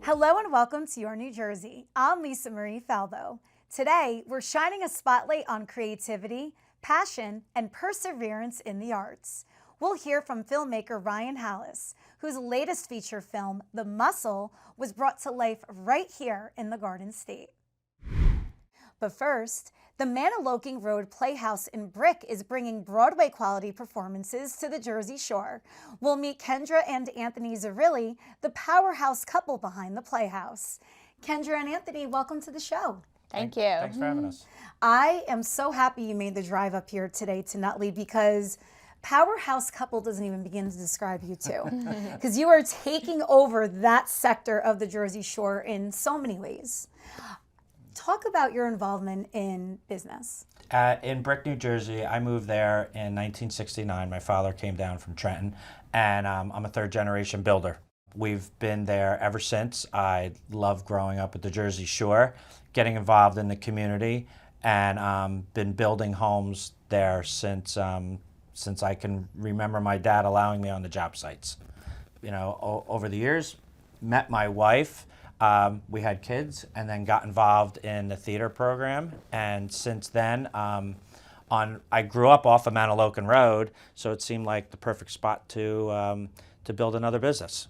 Hello and welcome to Your New Jersey. I'm Lisa Marie Falbo. Today, we're shining a spotlight on creativity, passion, and perseverance in the arts. We'll hear from filmmaker Ryan Halasz, whose latest feature film, The Muscle, was brought to life right here in the Garden State. But first, the Mantoloking Road Playhouse in Brick is bringing Broadway-quality performances to the Jersey Shore. We'll meet Kendra and Anthony Zarrilli, the powerhouse couple behind the Playhouse. Kendra and Anthony, welcome to the show. Thank you. Thanks for having us. I am so happy you made the drive up here today to Nutley because powerhouse couple doesn't even begin to describe you two. Because you are taking over that sector of the Jersey Shore in so many ways. Talk about your involvement in business. In Brick, New Jersey, I moved there in 1969. My father came down from Trenton, and I'm a third-generation builder. We've been there ever since. I love growing up at the Jersey Shore, getting involved in the community, and been building homes there since I can remember my dad allowing me on the job sites. You know, over the years, met my wife. We had kids and then got involved in the theater program, and since then I grew up off of Mantoloking Road, so it seemed like the perfect spot to build another business.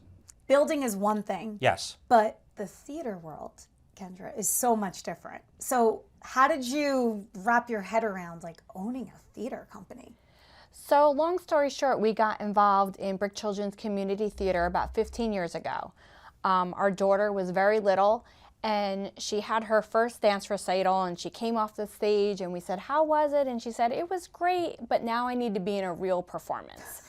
Building is one thing. Yes. But the theater world, Kendra, is so much different. So how did you wrap your head around like owning a theater company? So long story short, we got involved in Brick Children's Community Theater about 15 years ago. Our daughter was very little, and she had her first dance recital, and she came off the stage, and we said, "How was it?" And she said, "It was great, but now I need to be in a real performance."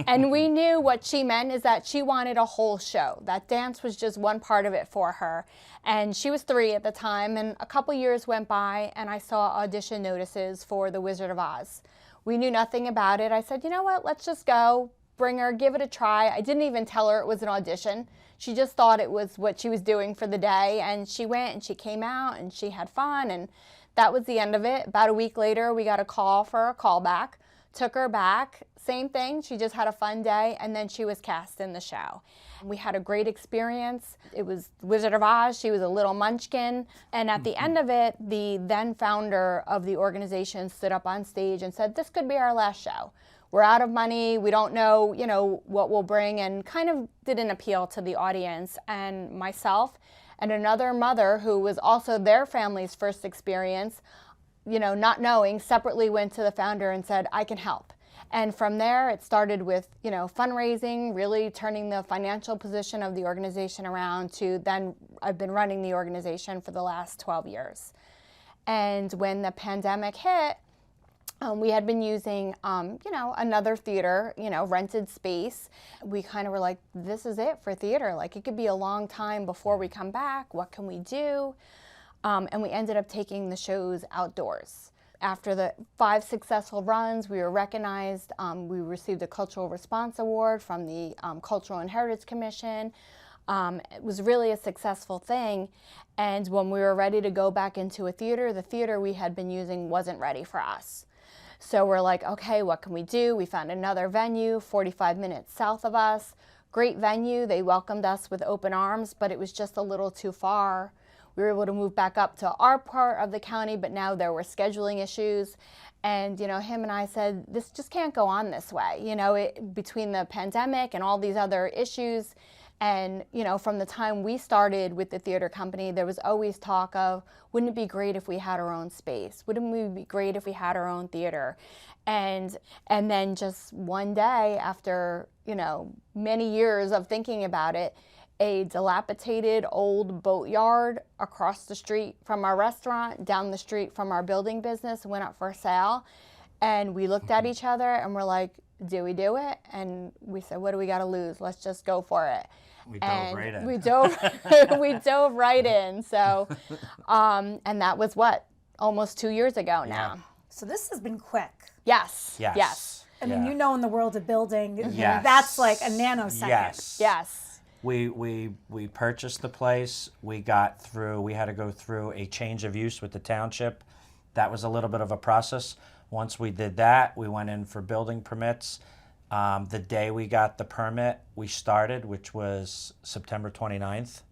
And we knew what she meant is that she wanted a whole show. That dance was just one part of it for her. And she was 3 at the time, and a couple years went by, and I saw audition notices for The Wizard of Oz. We knew nothing about it. I said, you know what, let's just go, bring her, give it a try. I didn't even tell her it was an audition. She just thought it was what she was doing for the day, and she went and she came out and she had fun, and that was the end of it. About a week later, we got a call for a callback, took her back, same thing, she just had a fun day, and then she was cast in the show. We had a great experience. It was Wizard of Oz, she was a little munchkin, and at the end of it, the then founder of the organization stood up on stage and said, "This could be our last show. We're out of money, we don't know, what we'll bring," and kind of did an appeal to the audience. And myself and another mother who was also their family's first experience, not knowing, separately went to the founder and said, "I can help." And from there, it started with, fundraising, really turning the financial position of the organization around to then I've been running the organization for the last 12 years. And when the pandemic hit, we had been using, another theater, rented space. We kind of were like, this is it for theater. Like, it could be a long time before we come back. What can we do? And we ended up taking the shows outdoors. After the 5 successful runs, we were recognized. We received a Cultural Response Award from the Cultural and Heritage Commission. It was really a successful thing. And when we were ready to go back into a theater, the theater we had been using wasn't ready for us. So we're like, okay, what can we do? We found another venue 45 minutes south of us. Great venue. They welcomed us with open arms, but it was just a little too far. We were able to move back up to our part of the county, but now there were scheduling issues. And, him and I said, this just can't go on this way. Between the pandemic and all these other issues. And, from the time we started with the theater company, there was always talk of, wouldn't it be great if we had our own space? Wouldn't it be great if we had our own theater? And then just one day after, many years of thinking about it, a dilapidated old boatyard across the street from our restaurant, down the street from our building business, went up for sale. And we looked at each other and we're like, do we do it? And we said, what do we got to lose? Let's just go for it. We dove right in. We dove right in. So, and that was almost 2 years ago now. Yeah. So this has been quick. Yes. Yes. Yes. I mean, in the world of building, Yes. that's like a nanosecond. Yes. Yes. We purchased the place. We had to go through a change of use with the township. That was a little bit of a process. Once we did that, we went in for building permits. The day we got the permit, we started, which was September 29th.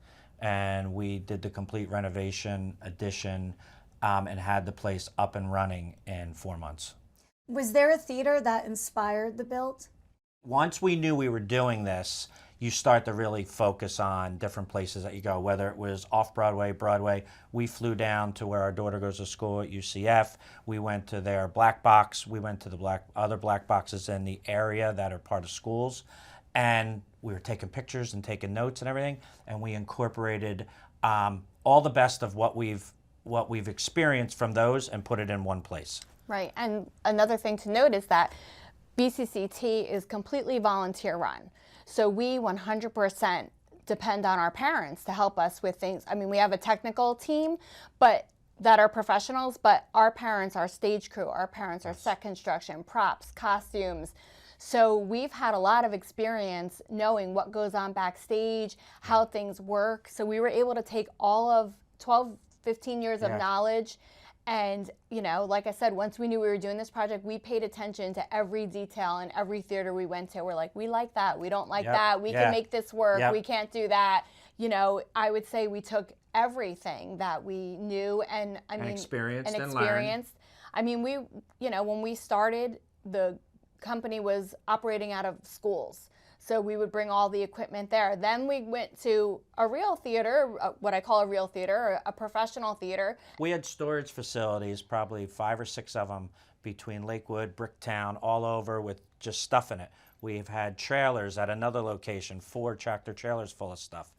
and we did the complete renovation, addition, and had the place up and running in 4 months. Was there a theater that inspired the build? Once we knew we were doing this, you start to really focus on different places that you go, whether it was off-Broadway, Broadway. We flew down to where our daughter goes to school at UCF. We went to their black box. We went to the other black boxes in the area that are part of schools. And we were taking pictures and taking notes and everything. And we incorporated all the best of what we've experienced from those and put it in one place. Right. And another thing to note is that BCCT is completely volunteer run. So we 100% depend on our parents to help us with things. I mean, we have a technical team that are professionals, but our parents, our stage crew, our parents are set construction, props, costumes. So we've had a lot of experience knowing what goes on backstage, how things work. So we were able to take all of 12, 15 years of knowledge. And, you know, like I said, once we knew we were doing this project, we paid attention to every detail in every theater we went to. We're like, we like that. We don't like that. We can make this work. We can't do that. You know, I would say we took everything that we knew and experienced. I mean, we, you know, when we started, the company was operating out of schools. So we would bring all the equipment there. Then we went to a real theater, what I call a real theater, a professional theater. We had storage facilities, probably 5 or 6 of them, between Lakewood, Bricktown, all over with just stuff in it. We've had trailers at another location, 4 tractor trailers full of stuff.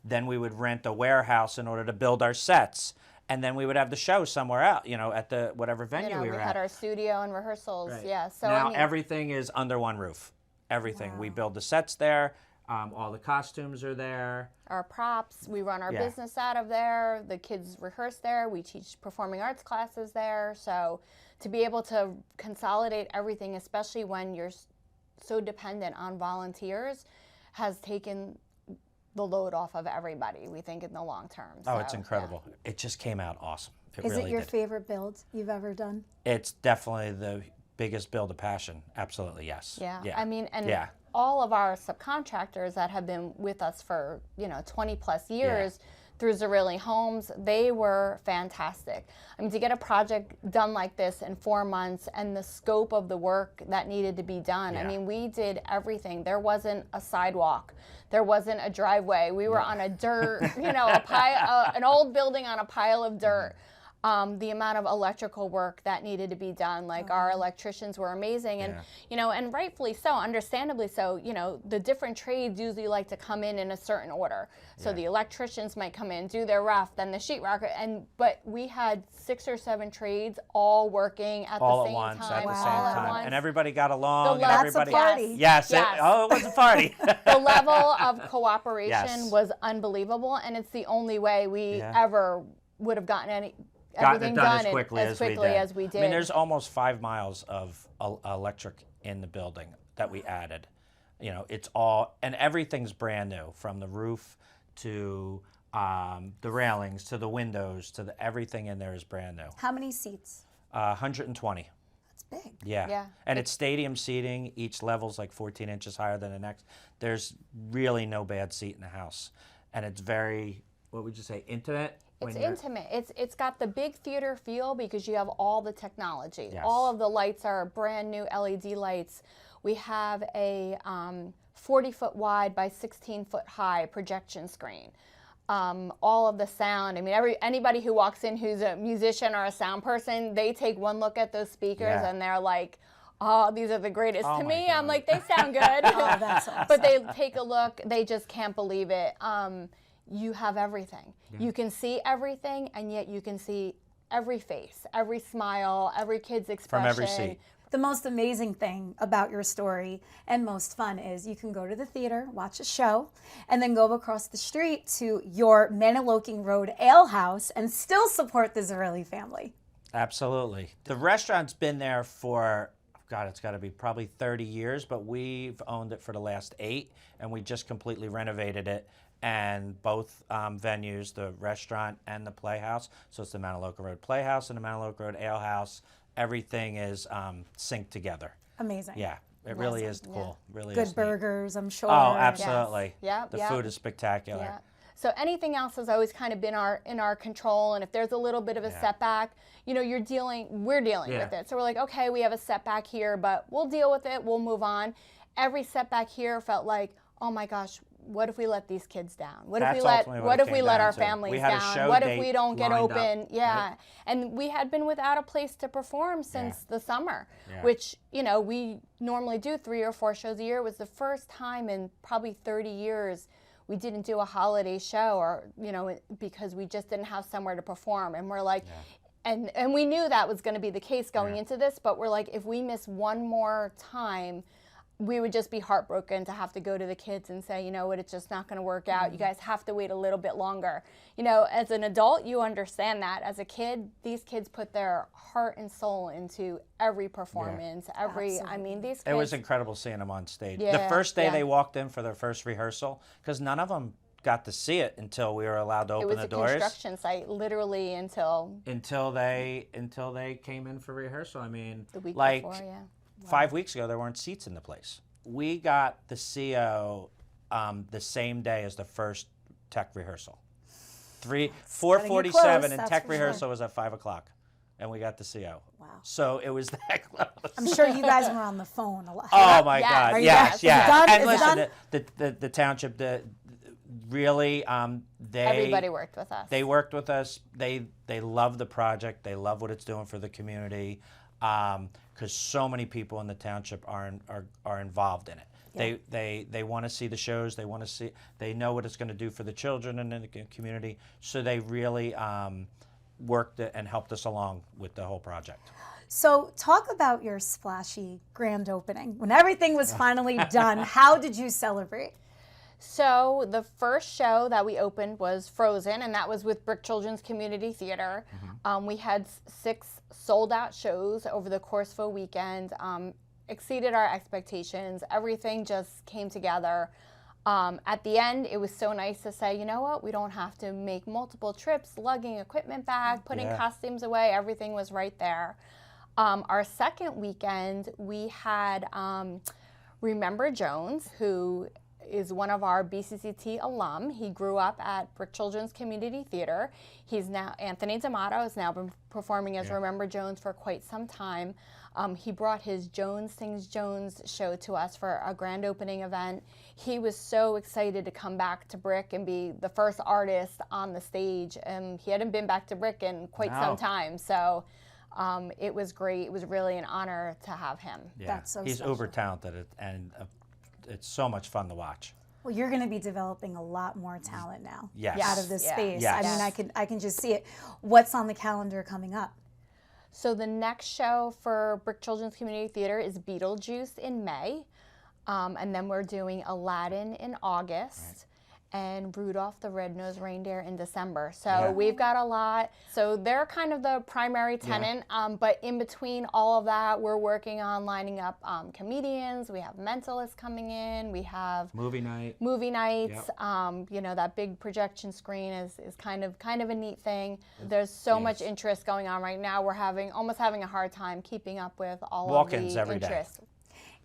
Then we would rent a warehouse in order to build our sets. And then we would have the show somewhere out, you know, at the whatever venue we were at. We had our studio and rehearsals, So now everything is under one roof. Everything. Wow. We build the sets there. All the costumes are there. Our props. We run our business out of there. The kids rehearse there. We teach performing arts classes there. So to be able to consolidate everything, especially when you're so dependent on volunteers, has taken the load off of everybody, we think, in the long term. Oh, it's incredible. It just came out awesome. Is it your favorite build you've ever done? It's definitely the biggest build of passion. Absolutely, yes. Yeah. I mean, and all of our subcontractors that have been with us for, you know, 20 plus years through Zarrilli Homes, they were fantastic. I mean, to get a project done like this in 4 months and the scope of the work that needed to be done, I mean, we did everything. There wasn't a sidewalk. There wasn't a driveway. We were on a dirt, you know, an old building on a pile of dirt. The amount of electrical work that needed to be done, like our electricians were amazing, and you know, and rightfully so, understandably so. You know, the different trades usually like to come in a certain order. So the electricians might come in, do their rough, then the sheetrocker, but we had 6 or 7 trades all working at the same time, at the same time, and everybody got along. That's a party. Yes. It was a party. The level of cooperation was unbelievable, and it's the only way we ever would have gotten everything done as quickly as we did. I mean, there's almost 5 miles of electric in the building that we added. You know, it's all, and everything's brand new, from the roof to the railings to the windows to everything in there is brand new. How many seats? 120. That's big. Yeah. And it's stadium seating. Each level's like 14 inches higher than the next. There's really no bad seat in the house. And it's very, what would you say, intimate? It's intimate. It's got the big theater feel because you have all the technology. All of the lights are brand new LED lights. We have a 40-foot wide by 16-foot high projection screen. All of the sound. I mean, anybody who walks in who's a musician or a sound person, they take one look at those speakers and they're like, oh, these are the greatest. To me, God. I'm like, they sound good. Oh, that's awesome. But they take a look, they just can't believe it. You have everything. You can see everything, and yet you can see every face, every smile, every kid's expression. From every seat. The most amazing thing about your story and most fun is you can go to the theater, watch a show, and then go across the street to your Mantoloking Road Ale House and still support the Zarrilli family. Absolutely. The restaurant's been there for, God, it's got to be probably 30 years, but we've owned it for the last 8, and we just completely renovated it. And both venues, the restaurant and the Playhouse, so it's the Mantoloking Road Playhouse and the Mantoloking Road Ale House, everything is synced together. Amazing. Yeah, it really is cool. Really Good is burgers, I'm sure. Oh, absolutely. Yes. The food is spectacular. So anything else has always kind of been in our control. And if there's a little bit of a setback, you know, we're dealing with it. So we're like, okay, we have a setback here, but we'll deal with it. We'll move on. Every setback here felt like, oh my gosh, what if we let these kids down? What if we let our families down? What if we don't get open? Yeah. Right? And we had been without a place to perform since the summer, which, you know, we normally do 3 or 4 shows a year. It was the first time in probably 30 years we didn't do a holiday show, or, you know, because we just didn't have somewhere to perform. And we're like, and we knew that was going to be the case going into this, but we're like, if we miss one more time, we would just be heartbroken to have to go to the kids and say, you know what, it's just not going to work out. You guys have to wait a little bit longer. You know, as an adult, you understand that. As a kid, these kids put their heart and soul into every performance, I mean, these kids. It was incredible seeing them on stage. The first day they walked in for their first rehearsal, because none of them got to see it until we were allowed to open the doors. It was a construction site, literally until they came in for rehearsal. I mean, the week before, 5 weeks ago, there weren't seats in the place. We got the CO the same day as the first tech rehearsal. 4:47, and tech rehearsal was at 5 o'clock, and we got the CO. Wow. So it was that close. I'm sure you guys were on the phone a lot. Oh my God! Yes. And listen, the township, really, everybody worked with us. They worked with us. They love the project. They love what it's doing for the community. Because so many people in the township are involved in it. Yeah. They want to see the shows. They know what it's going to do for the children and the community. So they really worked and helped us along with the whole project. So talk about your splashy grand opening. When everything was finally done, how did you celebrate? So the first show that we opened was Frozen, and that was with Brick Children's Community Theater. We had 6 sold-out shows over the course of a weekend, exceeded our expectations. Everything just came together. At the end, it was so nice to say, you know what, we don't have to make multiple trips, lugging equipment back, putting costumes away. Everything was right there. Our second weekend, we had Remember Jones, who is one of our BCCT alum. He grew up at Brick Children's Community Theater. He's now, Anthony D'Amato has now been performing as Remember Jones for quite some time. He brought his Jones Sings Jones show to us for a grand opening event. He was so excited to come back to Brick and be the first artist on the stage. And he hadn't been back to Brick in quite some time. So it was great. It was really an honor to have him. Yeah. That's so He's special. uber talented, and it's so much fun to watch. Well, you're going to be developing a lot more talent now out of this Yeah. space. Yes. I mean, I can just see it. What's on the calendar coming up? So the next show for Brick Children's Community Theater is Beetlejuice in May, and then we're doing Aladdin in August. And Rudolph the Red-Nosed Reindeer in December. So we've got a lot. So they're kind of the primary tenant, but in between all of that, we're working on lining up comedians. We have mentalists coming in. We have movie nights. You know, that big projection screen is kind of a neat thing. There's so much interest going on right now. We're almost having a hard time keeping up with all Walk-ins of the every interest. day.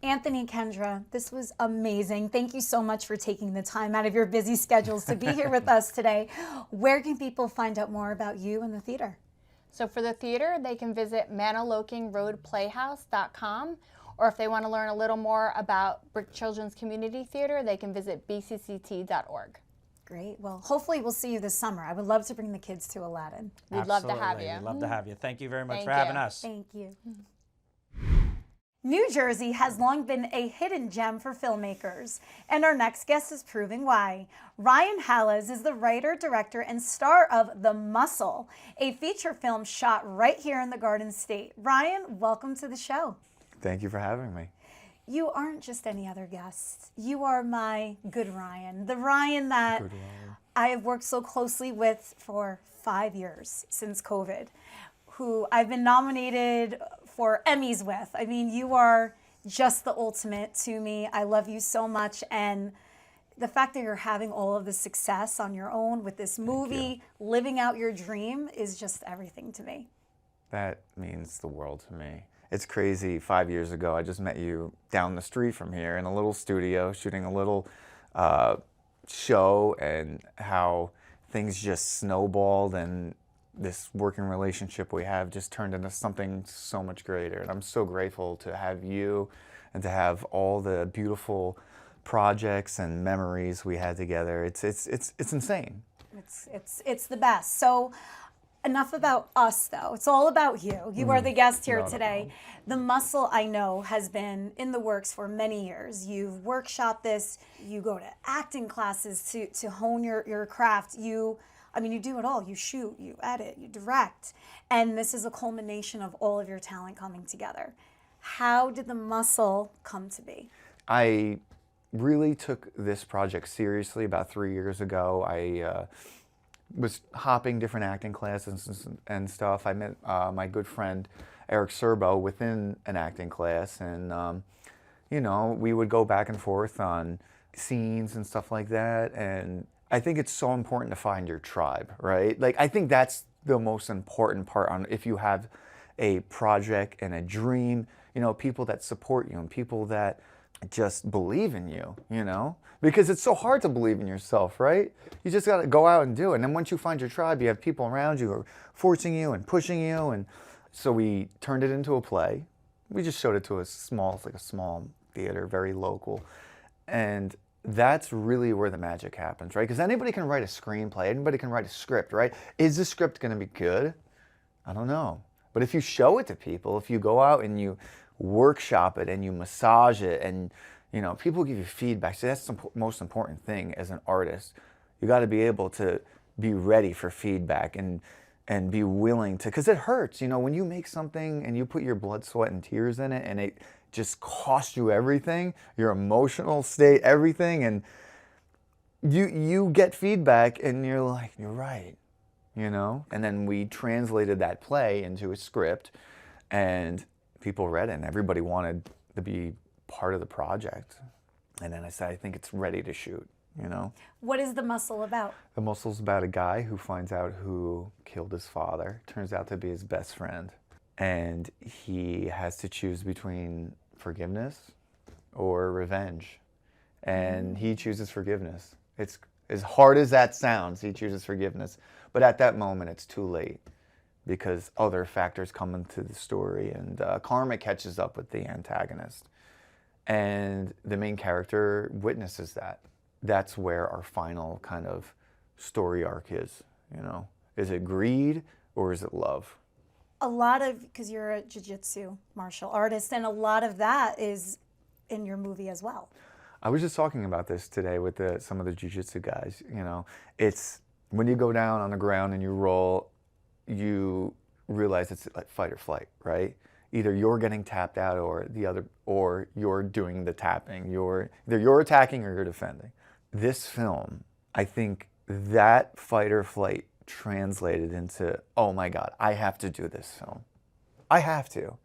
Anthony, Kendra, this was amazing. Thank you so much for taking the time out of your busy schedules to be here with us today. Where can people find out more about you and the theater? So for the theater, they can visit MantolokingRoadPlayhouse.com, or if they want to learn a little more about Brick Children's Community Theater, they can visit bcct.org. Great. Well, hopefully we'll see you this summer. I would love to bring the kids to Aladdin. We'd love to have you. We'd love to have you. Thank you very much Thank for having you. us. Thank you. New Jersey has long been a hidden gem for filmmakers, and our next guest is proving why. Ryan Halasz is the writer, director, and star of The Muscle, a feature film shot right here in the Garden State. Ryan, welcome to the show. Thank you for having me. You aren't just any other guest. You are my good Ryan, the Ryan that I have worked so closely with for 5 years since COVID, who I've been nominated for Emmys with. I mean, you are just the ultimate to me. I love you so much. And the fact that you're having all of the success on your own with this movie, living out your dream, is just everything to me. That means the world to me. It's crazy. 5 years ago, I just met you down the street from here in a little studio, shooting a little show and how things just snowballed, and this working relationship we have just turned into something so much greater. And I'm so grateful to have you and to have all the beautiful projects and memories we had together. It's insane. It's the best. So enough about us, though. It's all about you. You are the guest here today. The Muscle, I know, has been in the works for many years. You've workshopped this. You go to acting classes to hone your craft. You do it all. You shoot, you edit, you direct. And this is a culmination of all of your talent coming together. How did The Muscle come to be? I really took this project seriously about 3 years ago. I was hopping different acting classes and stuff. I met my good friend Eric Serbo within an acting class, and we would go back and forth on scenes and stuff like that. And I think it's so important to find your tribe, right? Like, I think that's the most important part on if you have a project and a dream, people that support you and people that just believe in you, because it's so hard to believe in yourself, right? You just got to go out and do it. And then once you find your tribe, you have people around you who are forcing you and pushing you. And so we turned it into a play. We just showed it to a small theater, very local. And that's really where the magic happens, right? Because anybody can write a screenplay, anybody can write a script, right? Is the script going to be good? I don't know. But if you show it to people, if you go out and you workshop it and you massage it, and people give you feedback. So that's the most important thing as an artist. You got to be able to be ready for feedback and be willing to, because it hurts. When you make something and you put your blood, sweat, and tears in it, and it just costs you everything, your emotional state, everything, and you get feedback and you're like, you're right, And then we translated that play into a script, and people read it, and everybody wanted to be part of the project. And then I said, I think it's ready to shoot, What is The Muscle about? The Muscle's about a guy who finds out who killed his father. Turns out to be his best friend. And he has to choose between forgiveness or revenge. And he chooses forgiveness. It's as hard as that sounds, he chooses forgiveness. But at that moment, it's too late, because other factors come into the story, and karma catches up with the antagonist. And the main character witnesses that. That's where our final kind of story arc is, Is it greed or is it love? A lot of, because you're a jiu-jitsu martial artist, and a lot of that is in your movie as well. I was just talking about this today with some of the jiu-jitsu guys, It's when you go down on the ground and you roll, you realize it's like fight or flight, right? Either you're getting tapped out or you're doing the tapping. Either you're attacking or you're defending. This film, I think that fight or flight translated into, oh my God, I have to do this film. I have to.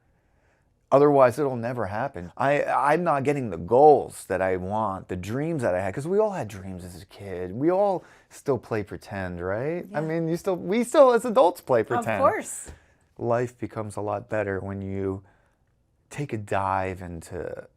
Otherwise, it'll never happen. I'm not getting the goals that I want, the dreams that I had, because we all had dreams as a kid. We all still play pretend, right? Yeah. I mean, we still as adults play pretend. Of course. Life becomes a lot better when you take a dive into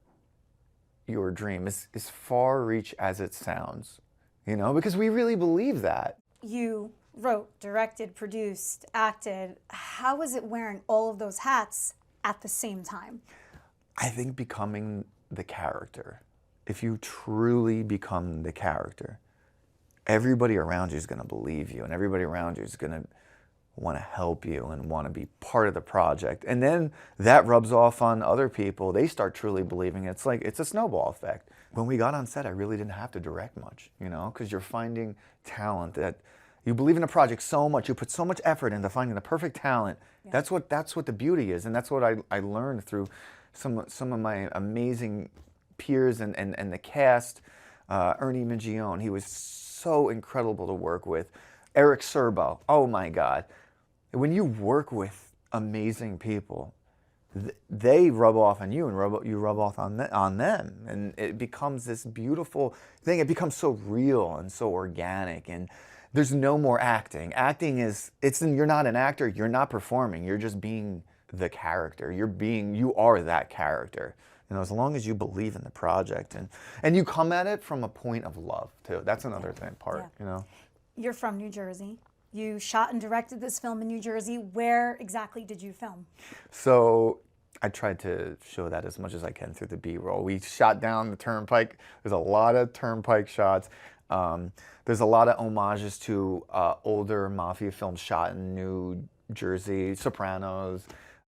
your dream, as far reach as it sounds, because we really believe that. You wrote, directed, produced, acted. How was it wearing all of those hats at the same time? I think becoming the character. If you truly become the character, everybody around you is going to believe you, and everybody around you is going to want to help you and want to be part of the project. And then that rubs off on other people. They start truly believing it. It's a snowball effect. When we got on set, I really didn't have to direct much, because you're finding talent that you believe in a project so much, you put so much effort into finding the perfect talent. Yeah. That's what the beauty is, and that's what I learned through some of my amazing peers and the cast. Ernie Mingione, he was so incredible to work with. Eric Serbo, oh my God. When you work with amazing people, they rub off on you, and you rub off on them, and it becomes this beautiful thing. It becomes so real and so organic, and there's no more acting. Acting you're not an actor, you're not performing, you're just being the character. You are that character. You know, as long as you believe in the project and you come at it from a point of love too. That's another thing part, you know. You're from New Jersey. You shot and directed this film in New Jersey. Where exactly did you film? So I tried to show that as much as I can through the B-roll. We shot down the Turnpike. There's a lot of Turnpike shots. There's a lot of homages to older mafia films shot in New Jersey, Sopranos.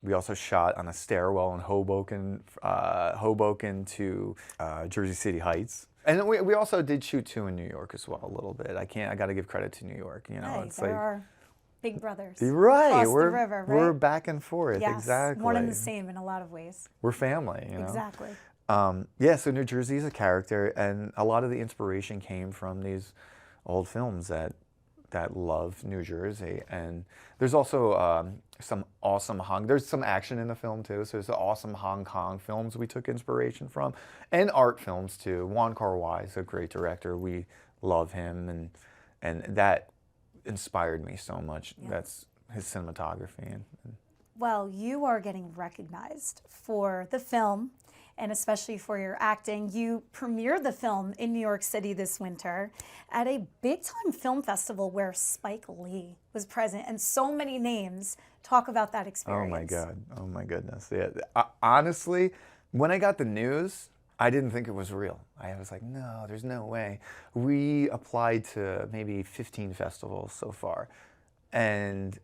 We also shot on a stairwell in Hoboken to Jersey City Heights. And we also did shoot too in New York as well a little bit. I got to give credit to New York. You know, Hey, it's there like are big brothers. right. Across We're the river, right? we're back and forth. Yes, Exactly. one and the same in a lot of ways. We're family. You know. Exactly. Yeah. So New Jersey is a character, and a lot of the inspiration came from these old films that love New Jersey. And there's also some awesome there's some action in the film too. So there's the awesome Hong Kong films we took inspiration from, and art films too. Wong Kar-wai is a great director. We love him, and that inspired me so much. Yeah. That's his cinematography. And Well, you are getting recognized for the film, and especially for your acting. You premiered the film in New York City this winter at a big-time film festival where Spike Lee was present, and so many names talk about that experience. Oh my God. Oh my goodness. Yeah. Honestly, when I got the news, I didn't think it was real. I was like, no, there's no way. We applied to maybe 15 festivals so far. And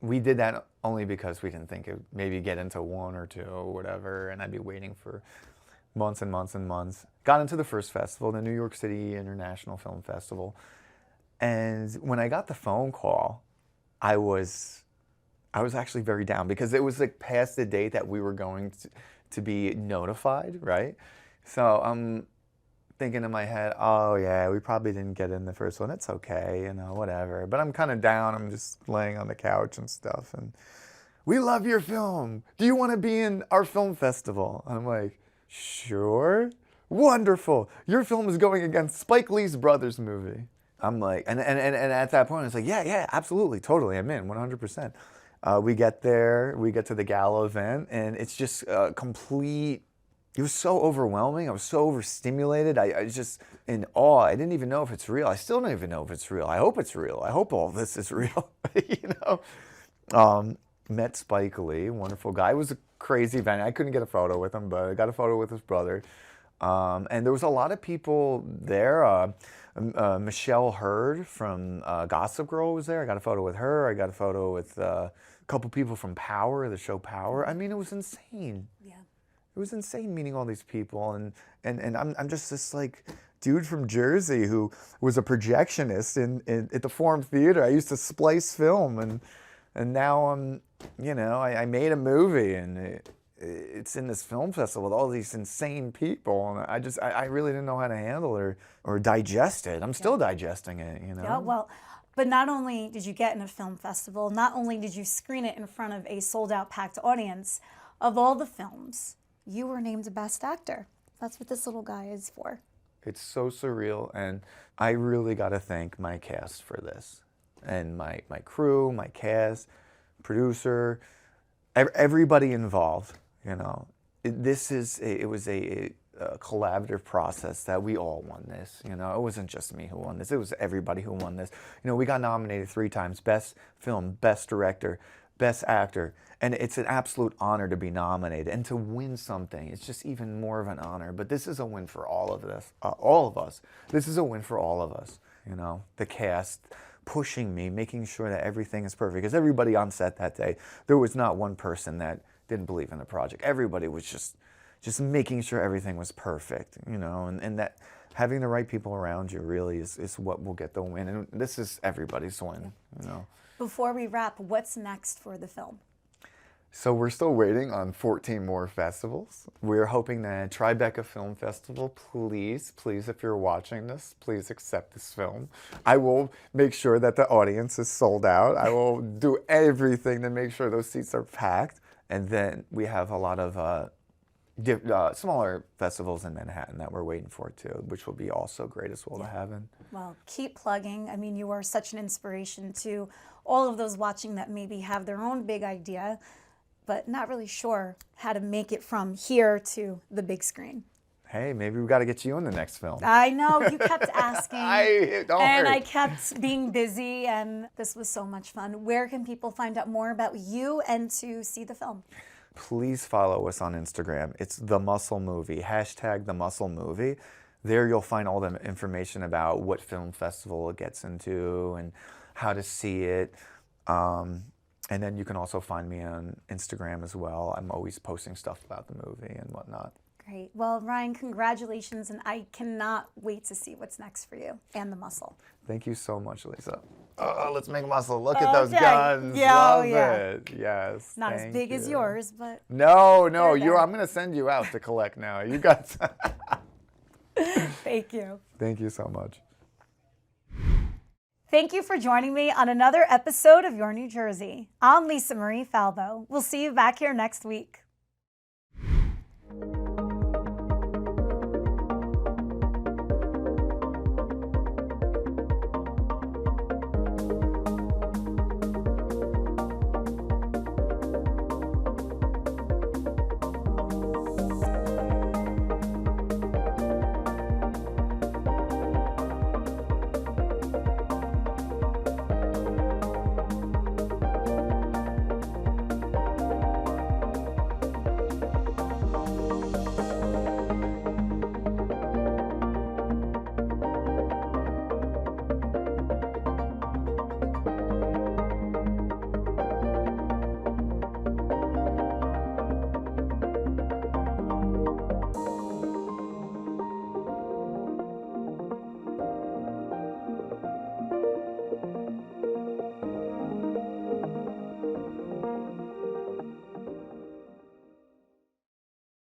we did that only because we didn't think it would maybe get into one or two or whatever. And I'd be waiting for months and months and months. Got into the first festival, the New York City International Film Festival. And when I got the phone call, I was actually very down because it was like past the date that we were going to be notified, right? So I'm thinking in my head, oh yeah, we probably didn't get in the first one. It's okay, you know, whatever. But I'm kind of down. I'm just laying on the couch and stuff. And we love your film. Do you want to be in our film festival? And I'm like, sure. Wonderful. Your film is going against Spike Lee's brother's movie. I'm like, and at that point, I was like, yeah, absolutely, totally, I'm in, 100%. We get there, we get to the gala event, and it's just complete. It was so overwhelming. I was so overstimulated. I was just in awe. I didn't even know if it's real. I still don't even know if it's real. I hope it's real. I hope all this is real. You know. Met Spike Lee, wonderful guy. It was a crazy event. I couldn't get a photo with him, but I got a photo with his brother. And there was a lot of people there. Michelle Hurd from Gossip Girl was there. I got a photo with her. I got a photo with a couple people from Power, the show Power. I mean, it was insane. Yeah. It was insane meeting all these people, and I'm just this like dude from Jersey who was a projectionist at the Forum Theater. I used to splice film, and now I'm, you know, I made a movie, and it's in this film festival with all these insane people, and I really didn't know how to handle it or digest it. I'm still digesting it, you know. Yeah, well, but not only did you get in a film festival, not only did you screen it in front of a sold-out packed audience, of all the films, you were named Best Actor. That's what this little guy is for. It's so surreal, and I really got to thank my cast for this, and my crew, my cast, producer, everybody involved. You know, it was a collaborative process that we all won this. You know, it wasn't just me who won this; it was everybody who won this. You know, we got nominated 3 times: Best Film, Best Director, Best Actor. And it's an absolute honor to be nominated and to win something. It's just even more of an honor. But this is a win for all of us. This is a win for all of us. You know, the cast pushing me, making sure that everything is perfect. Because everybody on set that day, there was not one person that didn't believe in the project. Everybody was just making sure everything was perfect. You know, and that having the right people around you really is what will get the win. And this is everybody's win. You know. Before we wrap, what's next for the film? So we're still waiting on 14 more festivals. We're hoping that Tribeca Film Festival, please, if you're watching this, please accept this film. I will make sure that the audience is sold out. I will do everything to make sure those seats are packed. And then we have a lot of smaller festivals in Manhattan that we're waiting for too, which will be also great as well to have in. Well, keep plugging. I mean, you are such an inspiration to all of those watching that maybe have their own big idea. but not really sure how to make it from here to the big screen. Hey, maybe we got to get you in the next film. I know, you kept asking. Don't and worry. I kept being busy, and this was so much fun. Where can people find out more about you and to see the film? Please follow us on Instagram. It's The Muscle Movie, hashtag The Muscle Movie. There you'll find all the information about what film festival it gets into and how to see it. And then you can also find me on Instagram as well. I'm always posting stuff about the movie and whatnot. Great. Well, Ryan, congratulations, and I cannot wait to see what's next for you and the muscle. Thank you so much, Lisa. Oh, let's make muscle. Look at those Okay. guns. Yeah, Love yeah. it. Yes. Not as thank big as you. yours, but No, They're there. I'm going to send you out to collect now. You got. thank you. Thank you so much. Thank you for joining me on another episode of Your New Jersey. I'm Lisa Marie Falbo. We'll see you back here next week.